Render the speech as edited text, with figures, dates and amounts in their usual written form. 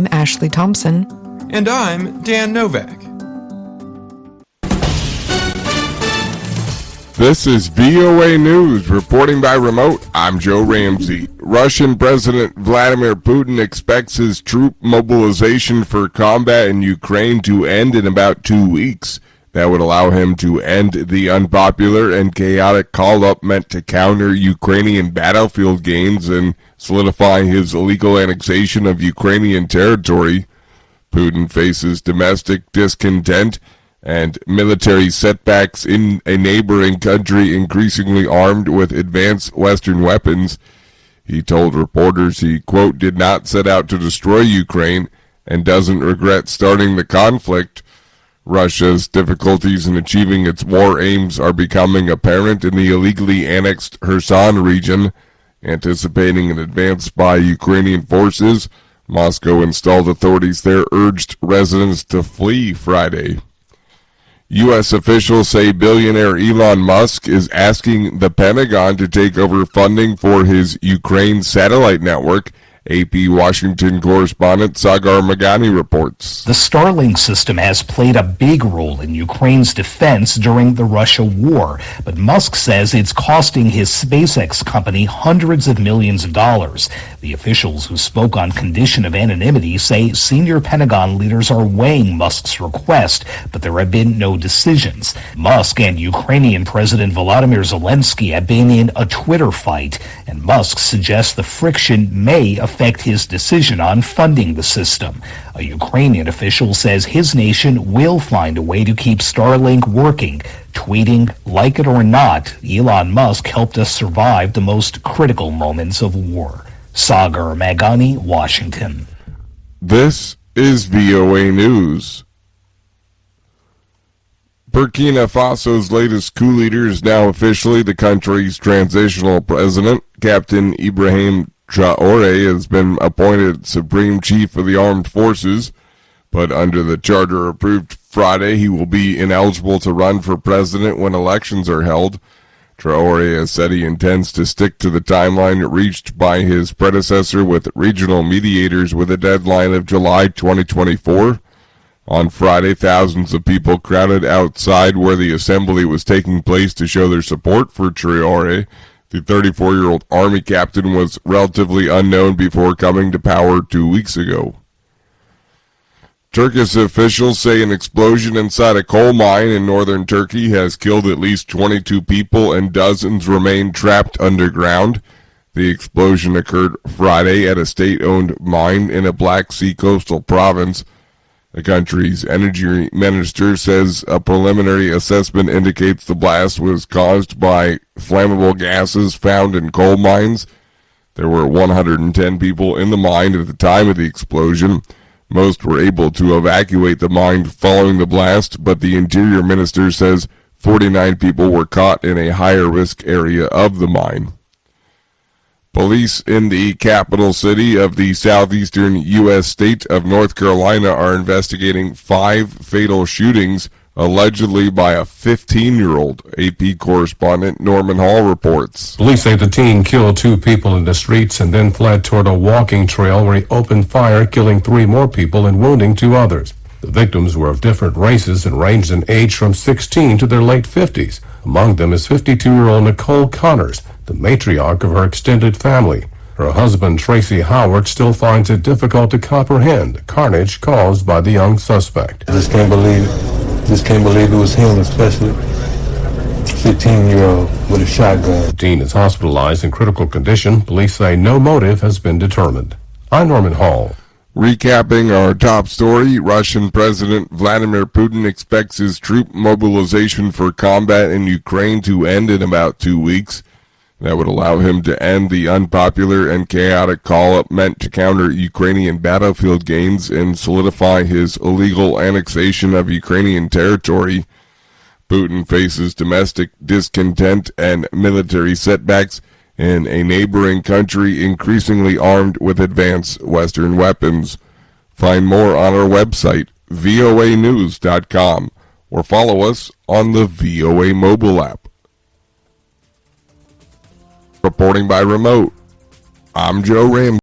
I'm Ashley Thompson. And I'm Dan Novak. This is VOA News, reporting by remote. I'm Joe Ramsey. Russian President Vladimir Putin expects his troop mobilization for combat in Ukraine to end in about 2 weeks. That would allow him to end the unpopular and chaotic call-up meant to counter Ukrainian battlefield gains and solidify his illegal annexation of Ukrainian territory. Putin faces domestic discontent and military setbacks in a neighboring country increasingly armed with advanced Western weapons. He told reporters he, quote, did not set out to destroy Ukraine and doesn't regret starting the conflict. Russia's difficulties in achieving its war aims are becoming apparent in the illegally annexed Kherson region. Anticipating an advance by Ukrainian forces, Moscow installed authorities there urged residents to flee Friday. U.S. officials say billionaire Elon Musk is asking the Pentagon to take over funding for his Ukraine satellite network. AP Washington correspondent Sagar Magani reports. The Starlink system has played a big role in Ukraine's defense during the Russia war, but Musk says it's costing his SpaceX company hundreds of millions of dollars. The officials who spoke on condition of anonymity say senior Pentagon leaders are weighing Musk's request, but there have been no decisions. Musk and Ukrainian President Volodymyr Zelensky have been in a Twitter fight, and Musk suggests the friction may affect his decision on funding the system. A Ukrainian official says his nation will find a way to keep Starlink working, tweeting, like it or not, Elon Musk helped us survive the most critical moments of war. Sagar Magani, Washington. This is VOA News. Burkina Faso's latest coup leader is now officially the country's transitional president. Captain Ibrahim Traoré has been appointed Supreme Chief of the Armed Forces, but under the charter approved Friday, he will be ineligible to run for president when elections are held. Traoré has said he intends to stick to the timeline reached by his predecessor with regional mediators with a deadline of July 2024. On Friday, thousands of people crowded outside where the assembly was taking place to show their support for Traoré. The 34-year-old army captain was relatively unknown before coming to power 2 weeks ago. Turkish officials say an explosion inside a coal mine in northern Turkey has killed at least 22 people and dozens remain trapped underground. The explosion occurred Friday at a state-owned mine in a Black Sea coastal province. The country's energy minister says a preliminary assessment indicates the blast was caused by flammable gases found in coal mines. There were 110 people in the mine at the time of the explosion. Most were able to evacuate the mine following the blast, but the interior minister says 49 people were caught in a higher risk area of the mine. Police in the capital city of the southeastern U.S. state of North Carolina are investigating 5 fatal shootings allegedly by a 15-year-old. AP correspondent Norman Hall reports. Police say the teen killed 2 people in the streets and then fled toward a walking trail where he opened fire, killing 3 more people and wounding 2 others. The victims were of different races and ranged in age from 16 to their late 50s. Among them is 52-year-old Nicole Connors, the matriarch of her extended family. Her husband, Tracy Howard, still finds it difficult to comprehend the carnage caused by the young suspect. I just can't believe it was him, especially 15-year-old with a shotgun. The teen is hospitalized in critical condition. Police say no motive has been determined. I'm Norman Hall. Recapping our top story, Russian President Vladimir Putin expects his troop mobilization for combat in Ukraine to end in about 2 weeks. That would allow him to end the unpopular and chaotic call-up meant to counter Ukrainian battlefield gains and solidify his illegal annexation of Ukrainian territory. Putin faces domestic discontent and military setbacks in a neighboring country increasingly armed with advanced Western weapons. Find more on our website, voanews.com, or follow us on the VOA mobile app. Reporting by remote, I'm Joe Ramsey.